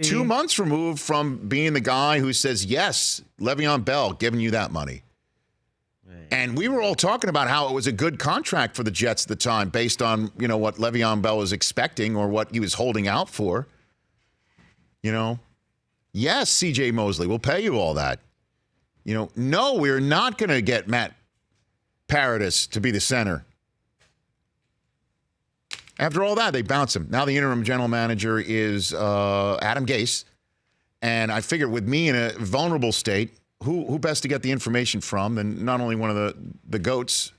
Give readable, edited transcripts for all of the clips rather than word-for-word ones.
2 months removed from being the guy who says, yes, Le'Veon Bell, giving you that money. Right. And we were all talking about how it was a good contract for the Jets at the time based on, what Le'Veon Bell was expecting or what he was holding out for. Yes, C.J. Mosley, we'll pay you all that. No, we're not going to get Matt Paradis to be the center. After all that, they bounce him. Now the interim general manager is Adam Gase. And I figured with me in a vulnerable state, who best to get the information from than not only one of the GOATs,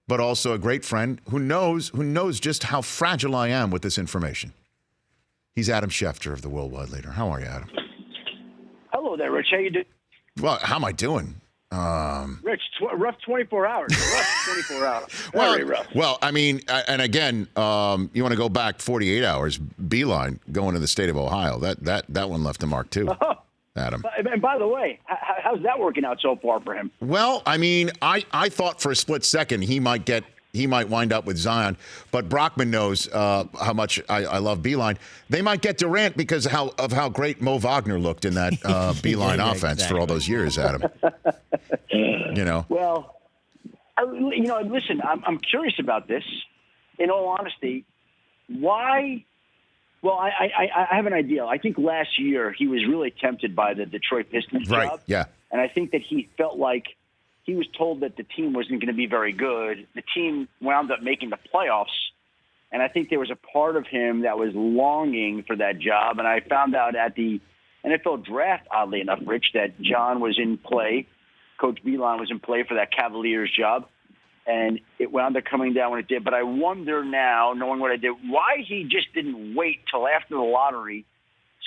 but also a great friend who knows just how fragile I am with this information. He's Adam Schefter of the Worldwide Leader. How are you, Adam? Hello there, Rich. How you doing? Well, how am I doing? Rich, rough 24 hours. Rough 24 hours. Very rough. Well, I mean, and again, you want to go back 48 hours, Beilein going to the state of Ohio. That one left a mark, too, Adam. And by the way, how's that working out so far for him? Well, I mean, I thought for a split second he might wind up with Zion, but Brockman knows how much I love Beilein. They might get Durant because of how great Mo Wagner looked in that Beilein offense for all those years, Adam. Well, listen, I'm curious about this. In all honesty, why? Well, I have an idea. I think last year he was really tempted by the Detroit Pistons right, job. Yeah. And I think that he felt like he was told that the team wasn't going to be very good. The team wound up making the playoffs. And I think there was a part of him that was longing for that job. And I found out at the NFL draft, oddly enough, Rich, that John was in play. Coach Beilein was in play for that Cavaliers job. And it wound up coming down when it did. But I wonder now, knowing what I did, why he just didn't wait till after the lottery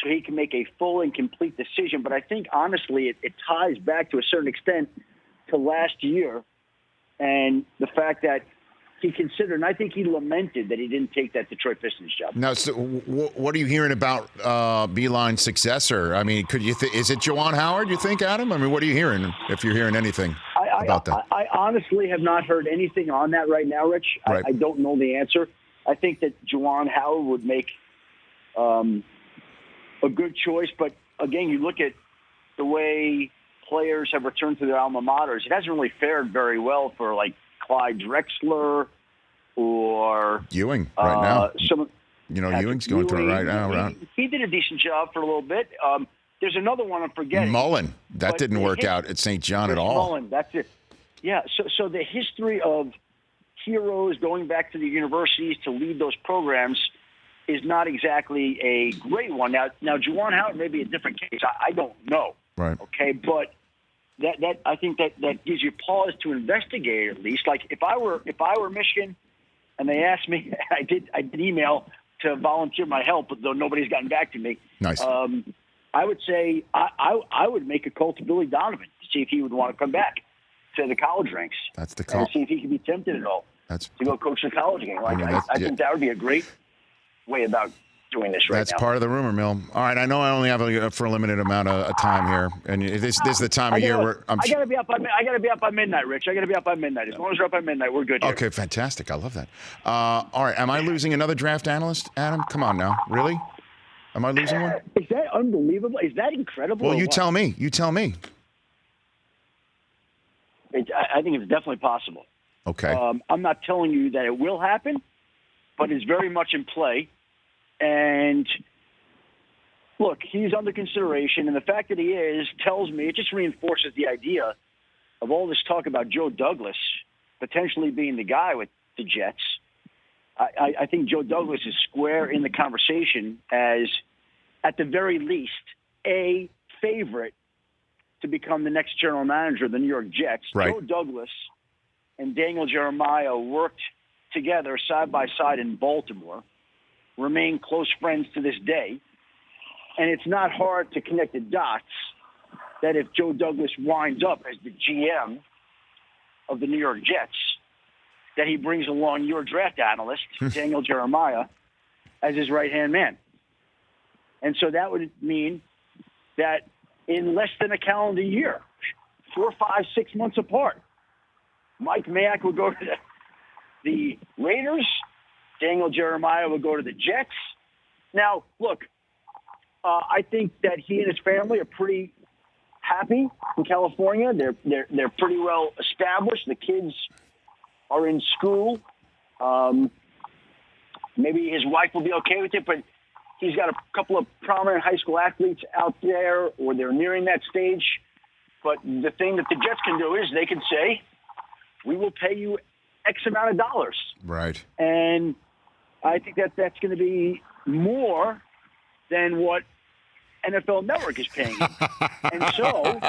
so he can make a full and complete decision. But I think, honestly, it ties back to a certain extent to last year and the fact that he considered, and I think he lamented that he didn't take that Detroit Pistons job. Now, so what are you hearing about Beilein's successor? I mean, is it Juwan Howard, you think, Adam? I mean, what are you hearing, if you're hearing anything about that? I honestly have not heard anything on that right now, Rich. Right. I don't know the answer. I think that Juwan Howard would make a good choice, but again, you look at the way players have returned to their alma maters. It hasn't really fared very well for, like, Clyde Drexler or Ewing right now. Ewing's going through it right now. He did a decent job for a little bit. There's another one I'm forgetting. Mullen. That didn't work out at St. John at all. Mullen, that's it. Yeah, so the history of heroes going back to the universities to lead those programs is not exactly a great one. Now Juwan Howard may be a different case. I don't know. Right. Okay, but that I think that gives you pause to investigate at least. Like if I were Michigan and they asked me, I did email to volunteer my help, but though nobody's gotten back to me. Nice. I would say I would make a call to Billy Donovan to see if he would want to come back to the college ranks. That's the call. And see if he could be tempted at all to go coach the college game. I think that would be a great way about doing this right now. That's part of the rumor mill. All right, I know I only have for a limited amount of time here, and this is the time of year where I got to be up by midnight, Rich. I got to be up by midnight. As long as we're up by midnight, we're good here. Okay, fantastic. I love that. All right, am I losing another draft analyst, Adam? Come on now, really? Am I losing one? Is that unbelievable? Is that incredible? Well, you tell me. You tell me. I think it's definitely possible. Okay. I'm not telling you that it will happen, but it's very much in play. And look, he's under consideration, and the fact that he is tells me, it just reinforces the idea of all this talk about Joe Douglas potentially being the guy with the Jets. I think Joe Douglas is square in the conversation as, at the very least, a favorite to become the next general manager of the New York Jets. Right. Joe Douglas and Daniel Jeremiah worked together side by side in Baltimore, remain close friends to this day, and it's not hard to connect the dots that if Joe Douglas winds up as the GM of the New York Jets, that he brings along your draft analyst, Daniel Jeremiah, as his right-hand man. And so that would mean that in less than a calendar year, 4, 5, 6 months apart, Mike Mayock would go to the Raiders, Daniel Jeremiah would go to the Jets. Now, look, I think that he and his family are pretty happy in California. They're pretty well established. The kids are in school. Maybe his wife will be okay with it, but he's got a couple of prominent high school athletes out there, or they're nearing that stage. But the thing that the Jets can do is they can say, we will pay you X amount of dollars. Right. And I think that that's going to be more than what NFL Network is paying him. And so...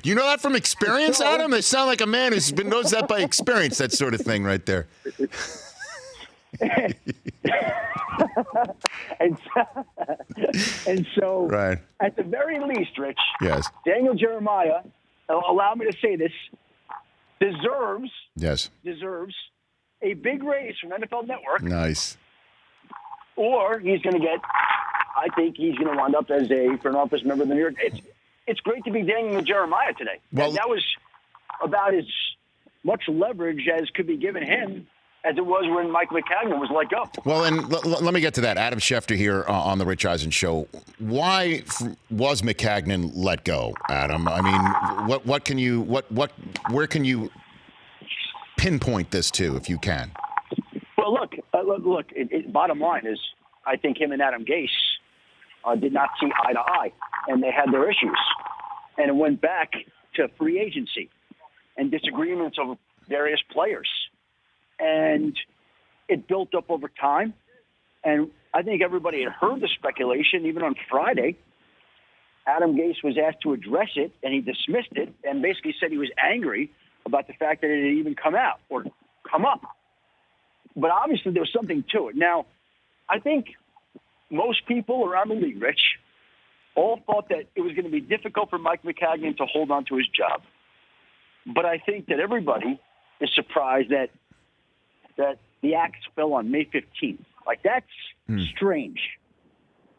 You know that from experience, Adam? They sound like a man who's been knows that by experience, that sort of thing right there. and so right. At the very least, Rich, yes, Daniel Jeremiah, allow me to say this, deserves a big raise from NFL Network. Nice. Or he's going to get, I think he's going to wind up as a front office member of the New York. It's great to be Daniel Jeremiah today. Well, that was about as much leverage as could be given him as it was when Mike McCagnon was let go. Well, and let me get to that. Adam Schefter here on the Rich Eisen Show. Why was McCagnon let go, Adam? I mean, where can you pinpoint this to, if you can? Well, look. Bottom line is, I think him and Adam Gase did not see eye to eye, and they had their issues, and it went back to free agency and disagreements over various players. And it built up over time. And I think everybody had heard the speculation, even on Friday. Adam Gase was asked to address it, and he dismissed it and basically said he was angry about the fact that it had even come out or come up. But obviously there was something to it. Now, I think most people around the league, Rich, all thought that it was going to be difficult for Mike McCagnon to hold on to his job. But I think that everybody is surprised that the axe fell on May 15th. Like, that's strange.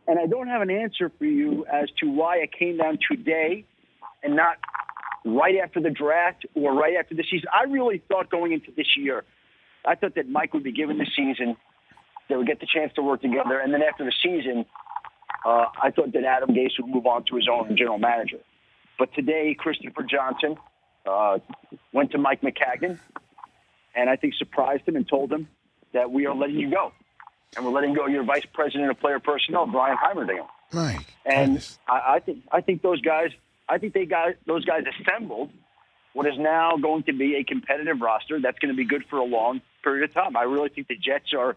And I don't have an answer for you as to why it came down today and not right after the draft or right after the season. I really thought going into this year, I thought that Mike would be given the season, they would get the chance to work together, and then after the season, I thought that Adam Gase would move on to his own general manager. But today, Christopher Johnson went to Mike McCagnon, and I think surprised him and told him that we are letting you go. And we're letting go your vice president of player personnel, Brian Heimerding. Right. And I think those guys assembled what is now going to be a competitive roster that's going to be good for a long period of time. I really think the Jets are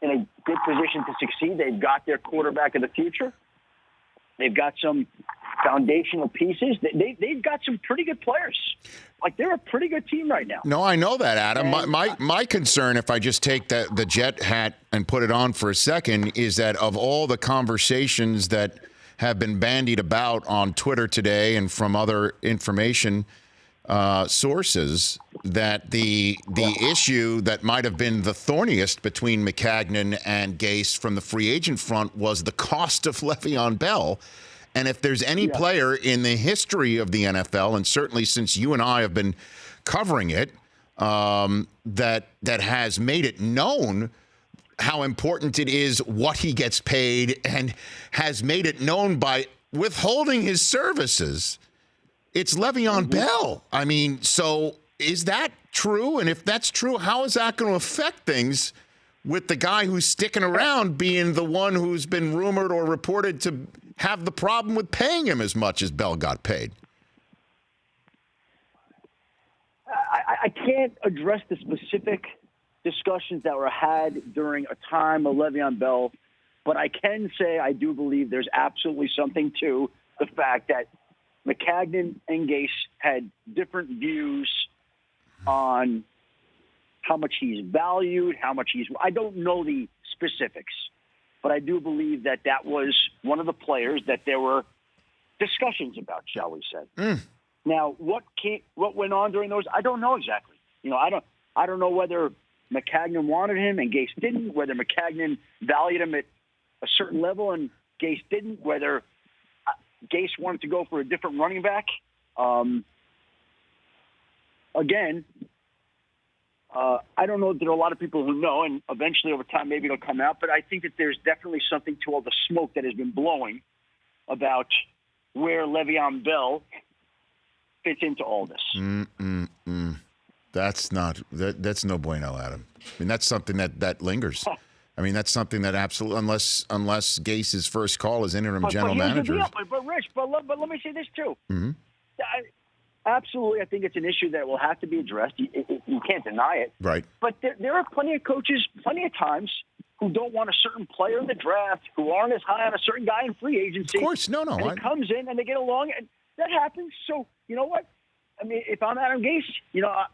in a good position to succeed. They've got their quarterback of the future. They've got some foundational pieces. They've got some pretty good players. Like, they're a pretty good team right now. No, I know that, Adam. My concern, if I just take the Jet hat and put it on for a second, is that of all the conversations that have been bandied about on Twitter today and from other information sources, that the issue that might have been the thorniest between McCagnon and Gase from the free agent front was the cost of Le'Veon Bell. And if there's any player in the history of the NFL, and certainly since you and I have been covering it, that has made it known how important it is what he gets paid, and has made it known by withholding his services, it's Le'Veon Bell. I mean, so is that true? And if that's true, how is that going to affect things with the guy who's sticking around being the one who's been rumored or reported to have the problem with paying him as much as Bell got paid? I can't address the specific discussions that were had during a time of Le'Veon Bell, but I can say I do believe there's absolutely something to the fact that McCagnon and Gase had different views on how much he's valued, how much I don't know the specifics, but I do believe that was one of the players that there were discussions about, shall we say. Now, what went on during those? I don't know exactly. I don't know whether McCagnon wanted him and Gase didn't, whether McCagnon valued him at a certain level and Gase didn't, whether Gase wanted to go for a different running back. Again, I don't know that there are a lot of people who know, and eventually over time maybe it'll come out, but I think that there's definitely something to all the smoke that has been blowing about where Le'Veon Bell fits into all this. That's no bueno, Adam. I mean, that's something that lingers. I mean, that's something that absolutely, unless Gase's first call as interim general manager. But Rich, but let me say this too. Mm-hmm. Absolutely, I think it's an issue that will have to be addressed. You can't deny it. Right. But there are plenty of coaches, plenty of times, who don't want a certain player in the draft, who aren't as high on a certain guy in free agency. Of course, no. And he comes in and they get along, and that happens. So, you know what? I mean, if I'm Adam Gase,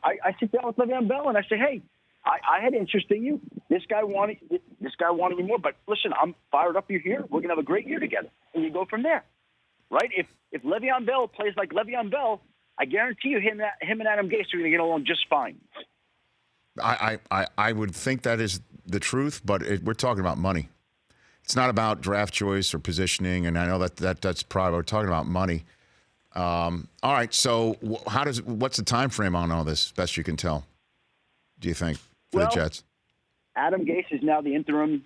I sit down with Le'Veon Bell and I say, hey, I had interest in you. This guy wanted you more. But listen, I'm fired up you're here. We're going to have a great year together. And you go from there. Right? If Le'Veon Bell plays like Le'Veon Bell, I guarantee you him and Adam Gase are going to get along just fine. I would think that is the truth, but we're talking about money. It's not about draft choice or positioning, and I know that's private. We're talking about money. All right, so what's the time frame on all this, best you can tell, do you think, for the Jets? Adam Gase is now the interim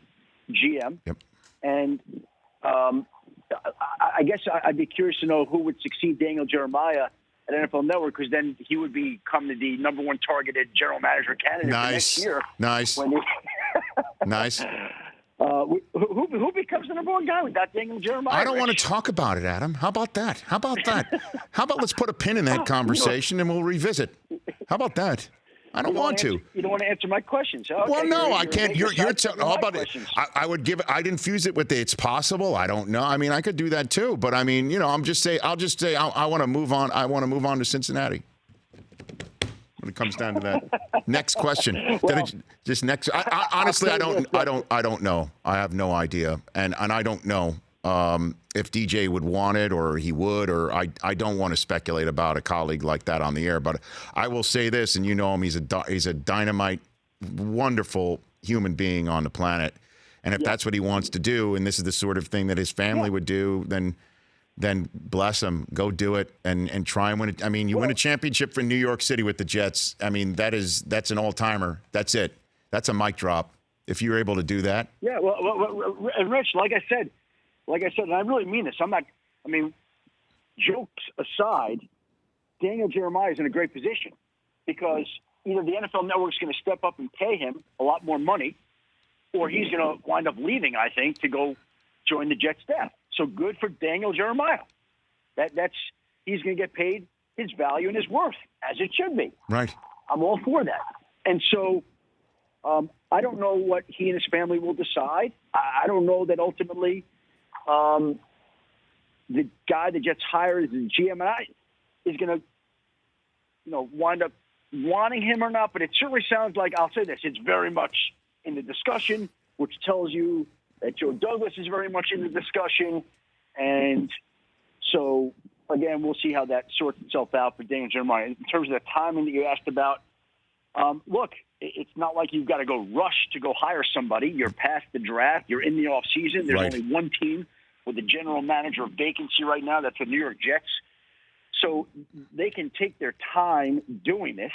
GM. Yep. And I guess I'd be curious to know who would succeed Daniel Jeremiah at NFL Network, because then he would become the number one targeted general manager candidate for next year. Nice. Nice. Who becomes the number one guy without Daniel Jeremiah? I don't want to talk about it, Adam. How about that? How about let's put a pin in that conversation and we'll revisit. How about that? I don't want to. You don't want to answer my questions. Okay, well, no, I can't. You're how about it? I would give it. I'd infuse it with it's possible. I don't know. I mean, I could do that too. But I mean, I'll just say I want to move on. I want to move on to Cincinnati. When it comes down to that. Next question. Well, just next. Honestly, I don't know. I have no idea, and I don't know if DJ would want it or he would, or I don't want to speculate about a colleague like that on the air. But I will say this, and him, he's a dynamite, wonderful human being on the planet. And if that's what he wants to do, and this is the sort of thing that his family would do, then bless him. Go do it and try and win it. I mean, you win a championship for New York City with the Jets. I mean, that's an all-timer. That's it. That's a mic drop if you're able to do that. Yeah, well, and Rich, like I said, and I really mean this. Jokes aside, Daniel Jeremiah is in a great position because either the NFL Network is going to step up and pay him a lot more money, or he's going to wind up leaving, I think, to go join the Jets staff. So good for Daniel Jeremiah. He's going to get paid his value and his worth, as it should be. Right. I'm all for that. And so I don't know what he and his family will decide. I don't know that ultimately the guy the Jets hire as the GM is going to, wind up wanting him or not. But it certainly sounds like, I'll say this, it's very much in the discussion, which tells you that Joe Douglas is very much in the discussion. And so, again, we'll see how that sorts itself out for Daniel Jeremiah. In terms of the timing that you asked about, look, it's not like you've got to go rush to go hire somebody. You're past the draft. You're in the offseason. There's only one team with a general manager vacancy right now. That's the New York Jets. So they can take their time doing this,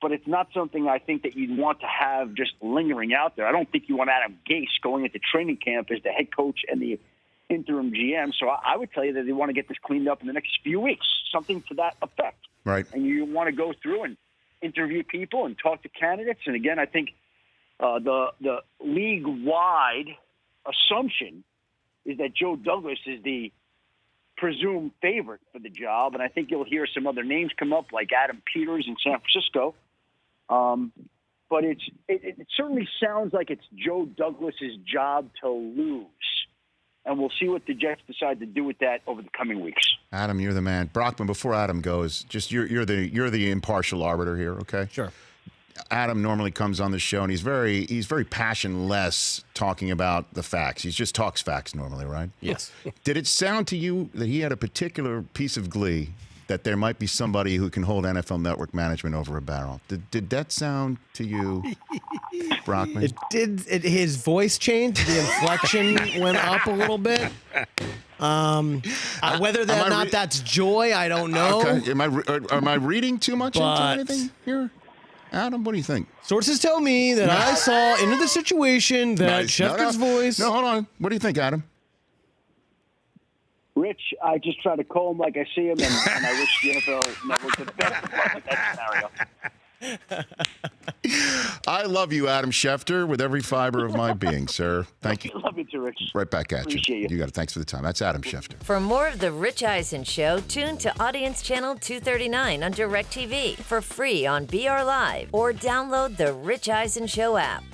but it's not something I think that you'd want to have just lingering out there. I don't think you want Adam Gase going into training camp as the head coach and the interim GM. So I would tell you that they want to get this cleaned up in the next few weeks, something to that effect. Right. And you want to go through and interview people and talk to candidates. And again, I think the league-wide assumption is that Joe Douglas is the presumed favorite for the job. And I think you'll hear some other names come up like Adam Peters in San Francisco. But it certainly sounds like it's Joe Douglas's job to lose. And we'll see what the Jets decide to do with that over the coming weeks. Adam, you're the man. Brockman, before Adam goes, just you're the impartial arbiter here, okay? Sure. Adam normally comes on the show and he's very passionless talking about the facts. He just talks facts normally, right? Yes. Did it sound to you that he had a particular piece of glee that there might be somebody who can hold NFL Network management over a barrel? Did that sound to you, Brockman? It did. His voice changed. The inflection went up a little bit. Whether or not that's joy, I don't know. Okay. Am I reading too much into anything here? Adam, what do you think? Sources tell me that I saw into the situation that Nice. Schefter's voice. No, hold on. What do you think, Adam? Rich, I just try to call him like I see him, and I wish the NFL Network the best of luck with that scenario. I love you, Adam Schefter, with every fiber of my being, sir. Thank you. Love you too, Rich. Right back at Appreciate you. You got it. Thanks for the time. That's Adam Schefter. For more of The Rich Eisen Show, tune to Audience Channel 239 on DirecTV for free on BR Live or download the Rich Eisen Show app.